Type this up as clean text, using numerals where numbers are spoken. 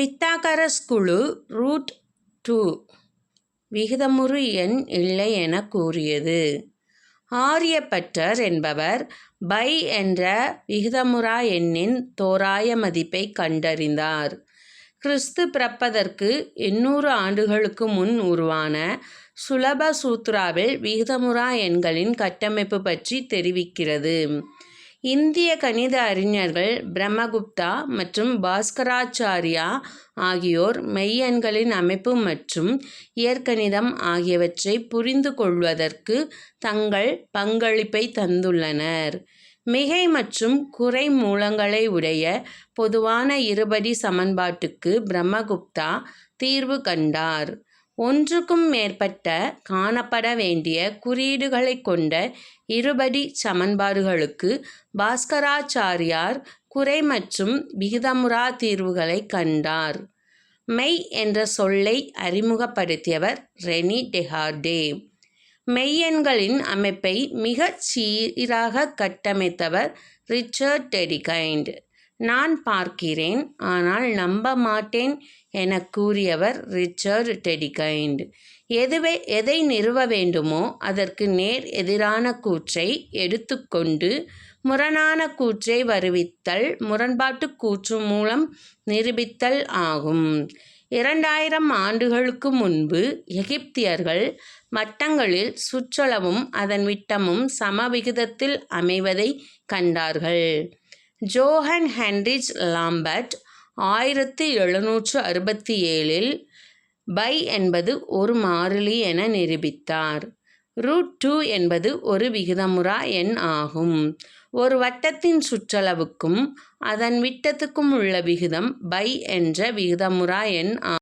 Pythagoras குழு √2 விகிதமுறு எண் இல்லை என கூறியது. ஆரியப்பட்டர் என்பவர் பை என்ற விகிதமுறா எண்ணின் தோராய மதிப்பை கண்டறிந்தார். கிறிஸ்து பிறப்பதற்கு 800 ஆண்டுகளுக்கு முன் உருவான சுலப சூத்ராவில் விகிதமுறா எண்களின் கட்டமைப்பு பற்றி தெரிவிக்கிறது. இந்திய கணித அறிஞர்கள் பிரம்மகுப்தா மற்றும் பாஸ்கராச்சாரியா ஆகியோர் மெய்யெண்களின் அமைப்பு மற்றும் இயற்கணிதம் ஆகியவற்றை புரிந்து கொள்வதற்கு தங்கள் பங்களிப்பை தந்துள்ளனர். மிகை மற்றும் குறை மூலங்களை உடைய பொதுவான இருபடி சமன்பாட்டுக்கு பிரம்மகுப்தா தீர்வு கண்டார். ஒன்றுக்கும் மேற்பட்ட காணப்பட வேண்டிய குறியீடுகளை கொண்ட இருபடி சமன்பாடுகளுக்கு பாஸ்கராச்சாரியார் குறை மற்றும் விகிதமுறா தீர்வுகளை கண்டார். மெய் என்ற சொல்லை அறிமுகப்படுத்தியவர் ரெனி டெகார்டே. மெய்யெண்களின் அமைப்பை மிகச் சீராக கட்டமைத்தவர் ரிச்சர்ட் டெடிகைண்ட். நான் பார்க்கிறேன், ஆனால் நம்ப மாட்டேன் என கூறியவர் ரிச்சர்ட் டெடிகைண்ட். எதை நிறுவ வேண்டுமோ அதற்கு நேர் எதிரான கூற்றை எடுத்துக்கொண்டு முரணான கூற்றை வருவித்தல் முரண்பாட்டு கூற்று மூலம் நிரூபித்தல் ஆகும். 2000 ஆண்டுகளுக்கு முன்பு எகிப்தியர்கள் வட்டங்களில் சுற்றளவும் அதன் விட்டமும் சமவிகிதத்தில் அமைவதை கண்டார்கள். ஜோஹன் ஹென்ரிச் லாம்பர்ட் 1767 பை என்பது ஒரு மாறிலி என நிரூபித்தார். √2 என்பது ஒரு விகிதமுறா எண் ஆகும். ஒரு வட்டத்தின் சுற்றளவுக்கும் அதன் விட்டத்துக்கும் உள்ள விகிதம் பை என்ற விகிதமுறா எண் ஆகும்.